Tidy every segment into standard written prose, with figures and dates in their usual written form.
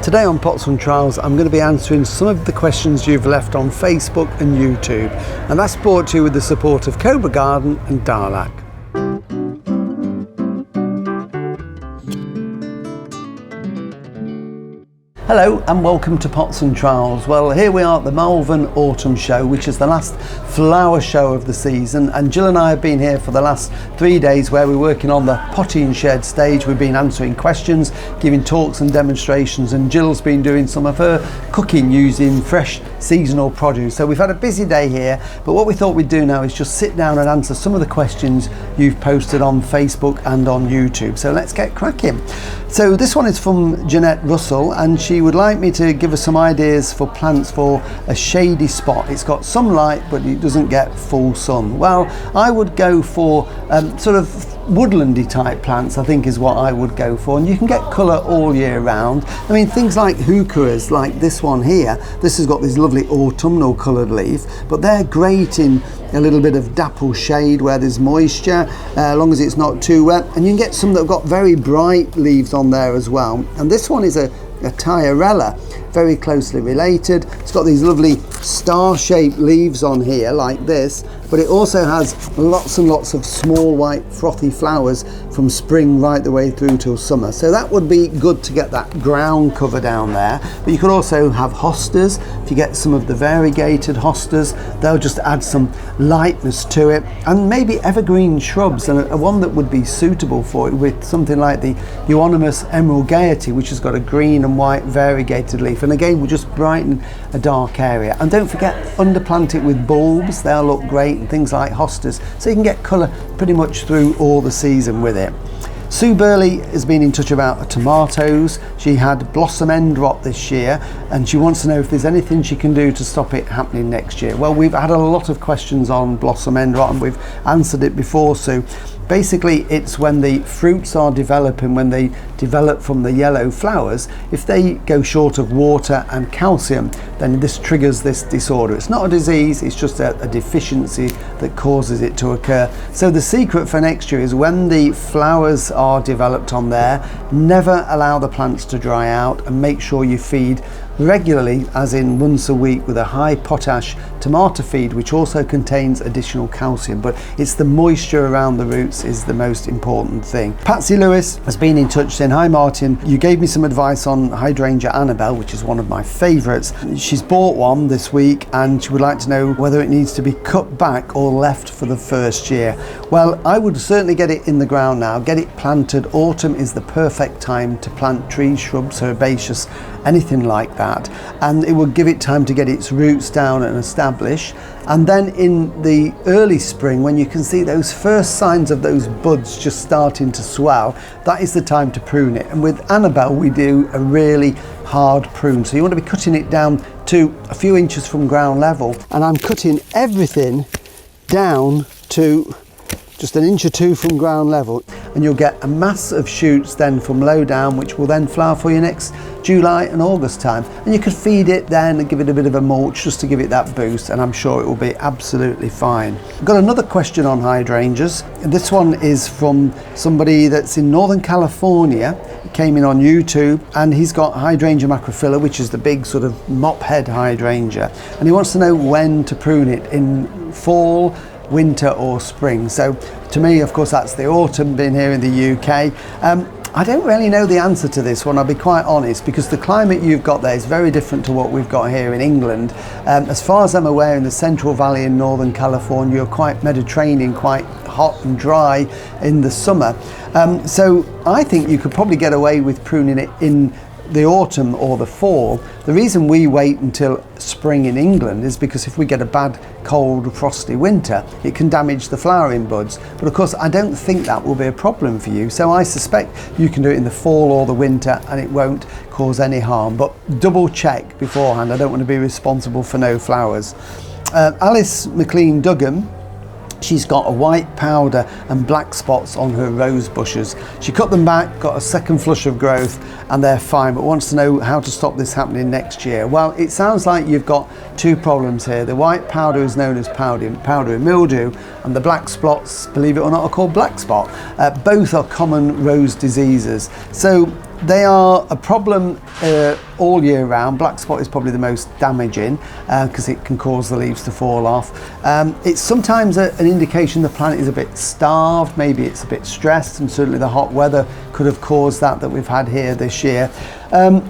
Today on Pots and Trowels, I'm going to be answering some of the questions you've left on Facebook and YouTube, and that's brought to you with the support of Cobra Garden and Darlac. Hello and welcome to Pots and Trowels. Well, here we are at the Malvern Autumn Show, which is the last flower show of the season, and Jill and I have been here for the last 3 days where we're working on the potting shed stage. We've been answering questions, giving talks and demonstrations, and Jill's been doing some of her cooking using fresh seasonal produce. So we've had a busy day here, but what we thought we'd do now is just sit down and answer some of the questions you've posted on Facebook and on YouTube. So let's get cracking. So this one is from Jeanette Russell, and she would like me to give us some ideas for plants for a shady spot. It's got some light but it doesn't get full sun. Well, I would go for sort of woodlandy type plants, I think is what I would go for, and you can get colour all year round. I mean, things like heucheras, like this one here, this has got this lovely autumnal coloured leaf, but they're great in a little bit of dapple shade where there's moisture, as long as it's not too wet, and you can get some that have got very bright leaves on there as well. And this one is a Tyrella, very closely related. It's got these lovely star-shaped leaves on here like this, but it also has lots and lots of small white frothy flowers from spring right the way through till summer. So that would be good to get that ground cover down there. But you could also have hostas. If you get some of the variegated hostas, they'll just add some lightness to it. And maybe evergreen shrubs, and a one that would be suitable for it with something like the euonymus emerald gaiety, which has got a green and white variegated leaf, and again will just brighten a dark area. And don't forget, underplant it with bulbs, they'll look great, and things like hostas, so you can get colour pretty much through all the season with it. Sue Burley has been in touch about her tomatoes. She had blossom end rot this year, and she wants to know if there's anything she can do to stop it happening next year. Well, we've had a lot of questions on blossom end rot and we've answered it before, Sue. Basically, it's when the fruits are developing, when they develop from the yellow flowers, if they go short of water and calcium, then this triggers this disorder. It's not a disease, it's just a deficiency that causes it to occur. So the secret for next year is when the flowers are developed on there, never allow the plants to dry out, and make sure you feed regularly, as in once a week, with a high potash tomato feed, which also contains additional calcium. But it's the moisture around the roots is the most important thing. Patsy Lewis has been in touch saying, hi Martin, you gave me some advice on Hydrangea Annabel, which is one of my favourites. She's bought one this week and she would like to know whether it needs to be cut back or left for the first year. Well, I would certainly get it in the ground now, get it planted. Autumn is the perfect time to plant trees, shrubs, herbaceous, anything like that, and it will give it time to get its roots down and establish. And then in the early spring, when you can see those first signs of those buds just starting to swell, that is the time to prune it. And with Annabel we do a really hard prune, so you want to be cutting it down to a few inches from ground level, and I'm cutting everything down to just an inch or two from ground level, and you'll get a mass of shoots then from low down, which will then flower for you next July and August time. And you could feed it then and give it a bit of a mulch just to give it that boost, and I'm sure it will be absolutely fine. I've got another question on hydrangeas. This one is from somebody that's in Northern California. He came in on YouTube, and he's got Hydrangea Macrophylla, which is the big sort of mop head hydrangea, and he wants to know when to prune it, in fall, winter or spring. So to me, of course, that's the autumn, being here in the UK. I don't really know the answer to this one, I'll be quite honest, because the climate you've got there is very different to what we've got here in England. As far as I'm aware, in the Central Valley in Northern California, you're quite Mediterranean, quite hot and dry in the summer. So I think you could probably get away with pruning it in the autumn or the fall. The reason we wait until spring in England is because if we get a bad, cold, frosty winter, it can damage the flowering buds. But of course, I don't think that will be a problem for you. So I suspect you can do it in the fall or the winter and it won't cause any harm. But double check beforehand. I don't want to be responsible for no flowers. Alice McLean Duggan, she's got a white powder and black spots on her rose bushes. She cut them back, got a second flush of growth, and they're fine, but wants to know how to stop this happening next year. Well, it sounds like you've got two problems here. The white powder is known as powdery mildew, and the black spots, believe it or not, are called black spot. Both are common rose diseases. So They are a problem all year round. Black spot is probably the most damaging because it can cause the leaves to fall off. It's sometimes an indication the plant is a bit starved, maybe it's a bit stressed, and certainly the hot weather could have caused that we've had here this year.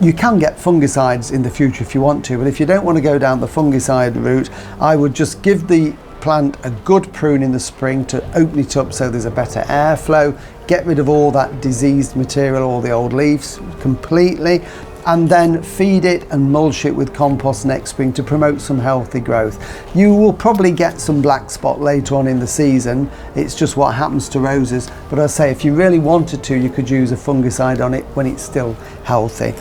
You can get fungicides in the future if you want to, but if you don't want to go down the fungicide route, I would just give the plant a good prune in the spring to open it up so there's a better airflow, get rid of all that diseased material, all the old leaves completely, and then feed it and mulch it with compost next spring to promote some healthy growth. You will probably get some black spot later on in the season. It's just what happens to roses, but I say if you really wanted to, you could use a fungicide on it when it's still healthy.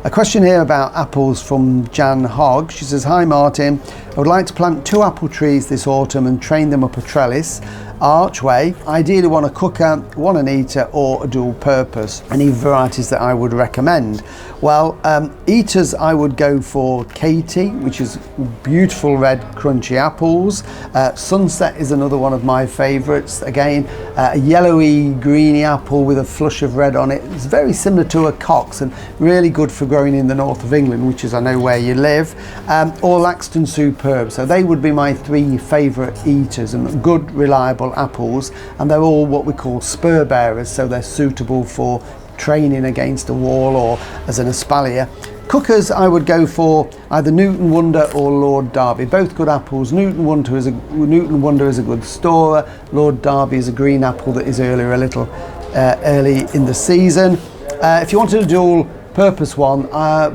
A question here about apples from Jan Hogg. She says, hi Martin, I would like to plant 2 apple trees this autumn and train them up a trellis archway. Ideally want a cooker, one an eater or a dual purpose. Any varieties that I would recommend? Well, eaters I would go for Katie, which is beautiful red crunchy apples. Sunset is another one of my favourites. Again, a yellowy greeny apple with a flush of red on it. It's very similar to a Cox and really good for growing in the north of England, which is I know where you live. Or Laxton Superb. So they would be my 3 favourite eaters and good reliable apples, and they're all what we call spur bearers, so they're suitable for training against a wall or as an espalier. Cookers I would go for either Newton Wonder or Lord Derby, both good apples. Newton Wonder is a good storer. Lord Derby is a green apple that is a little early in the season. If you wanted a dual purpose one,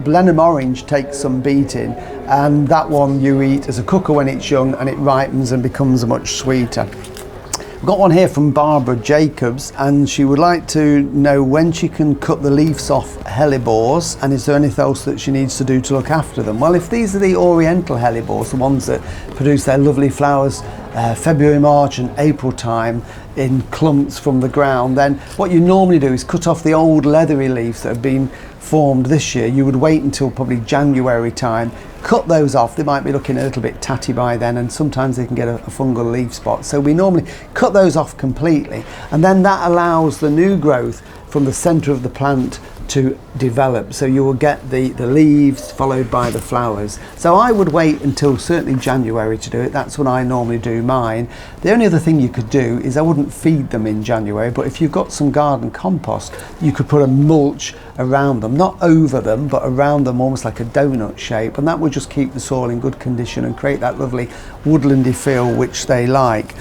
Blenheim Orange takes some beating, and that one you eat as a cooker when it's young and it ripens and becomes much sweeter. I've got one here from Barbara Jacobs, and she would like to know when she can cut the leaves off hellebores, and is there anything else that she needs to do to look after them. Well, if these are the oriental hellebores, the ones that produce their lovely flowers February, March and April time in clumps from the ground, then what you normally do is cut off the old leathery leaves that have been formed this year. You would wait until probably January time, cut those off. They might be looking a little bit tatty by then, and sometimes they can get a fungal leaf spot. So we normally cut those off completely, and then that allows the new growth from the centre of the plant to develop. So you will get the leaves followed by the flowers. So I would wait until certainly January to do it. That's when I normally do mine. The only other thing you could do is I wouldn't feed them in January, but if you've got some garden compost, you could put a mulch around them, not over them, but around them almost like a donut shape, and that would just keep the soil in good condition and create that lovely woodlandy feel which they like.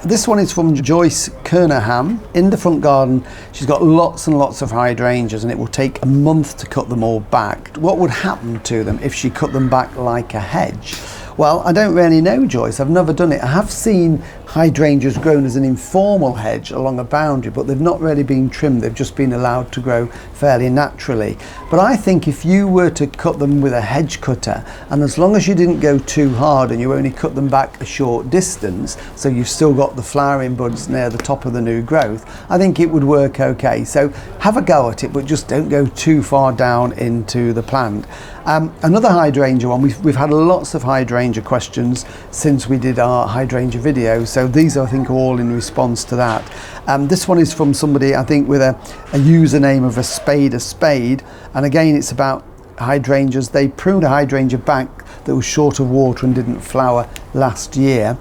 This one is from Joyce Kernaham. In the front garden, she's got lots and lots of hydrangeas, and it will take a month to cut them all back. What would happen to them if she cut them back like a hedge? Well, I don't really know, Joyce. I've never done it. I have seen hydrangeas grown as an informal hedge along a boundary, but they've not really been trimmed. They've just been allowed to grow fairly naturally. But I think if you were to cut them with a hedge cutter, and as long as you didn't go too hard and you only cut them back a short distance, so you've still got the flowering buds near the top of the new growth, I think it would work okay. So have a go at it, but just don't go too far down into the plant. Another hydrangea one, we've had lots of hydrangea questions since we did our hydrangea video, so these are, I think, all in response to that. This one is from somebody, I think, with a username of a spade, and again it's about hydrangeas. They pruned a hydrangea back that was short of water and didn't flower last year.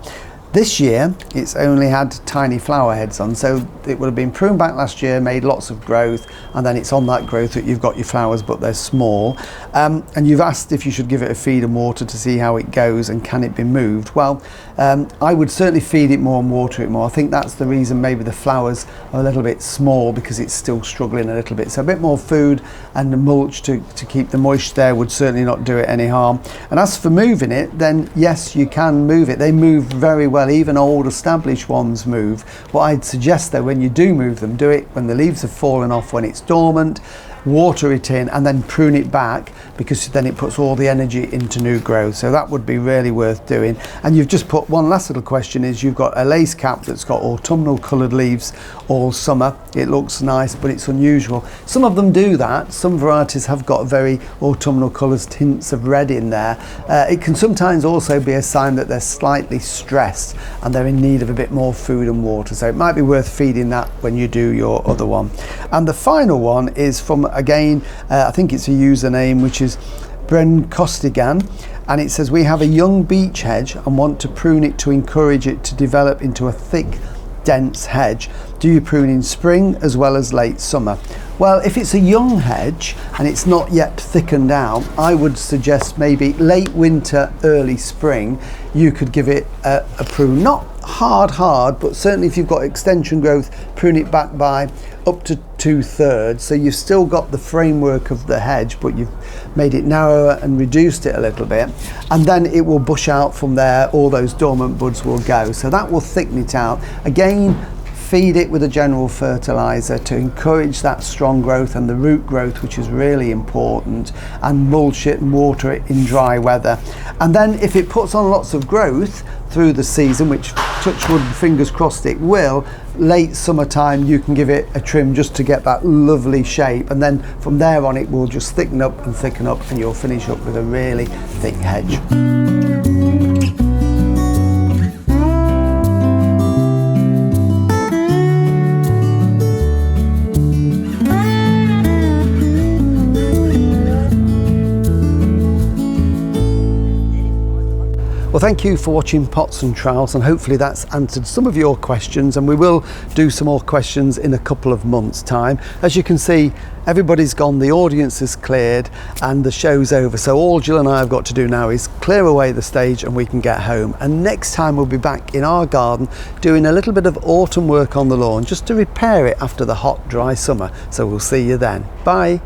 This year it's only had tiny flower heads on, so it would have been pruned back last year, made lots of growth, and then it's on that growth that you've got your flowers, but they're small. And you've asked if you should give it a feed and water to see how it goes and can it be moved. Well, I would certainly feed it more and water it more. I think that's the reason maybe the flowers are a little bit small, because it's still struggling a little bit. So a bit more food and the mulch to keep the moisture there would certainly not do it any harm. And as for moving it, then yes, you can move it. They move very well. Even old established ones move. What I'd suggest though, when you do move them, do it when the leaves have fallen off, when it's dormant, water it in and then prune it back, because then it puts all the energy into new growth. So that would be really worth doing. And you've just put one last little question, is you've got a lace cap that's got autumnal coloured leaves all summer. It looks nice, but it's unusual. Some of them do that. Some varieties have got very autumnal colours, tints of red in there. It can sometimes also be a sign that they're slightly stressed and they're in need of a bit more food and water. So it might be worth feeding that when you do your other one. And the final one is from, again, I think it's a username, which is Bren Costigan, and it says, we have a young beech hedge and want to prune it to encourage it to develop into a thick, dense hedge. Do you prune in spring as well as late summer? Well, if it's a young hedge and it's not yet thickened out, I would suggest maybe late winter, early spring, you could give it a prune. Not hard, but certainly if you've got extension growth, prune it back by up to 2/3. So you've still got the framework of the hedge, but you've made it narrower and reduced it a little bit. And then it will bush out from there, all those dormant buds will go. So that will thicken it out. Again, feed it with a general fertilizer to encourage that strong growth and the root growth, which is really important, and mulch it and water it in dry weather. And then if it puts on lots of growth through the season, which touch wood, fingers crossed it will, late summertime you can give it a trim just to get that lovely shape, and then from there on it will just thicken up and thicken up, and you'll finish up with a really thick hedge. Well, thank you for watching Pots and Trowels, and hopefully that's answered some of your questions, and we will do some more questions in a couple of months' time. As you can see, everybody's gone, the audience is cleared and the show's over. So all Jill and I have got to do now is clear away the stage and we can get home. And next time we'll be back in our garden doing a little bit of autumn work on the lawn, just to repair it after the hot, dry summer. So we'll see you then. Bye.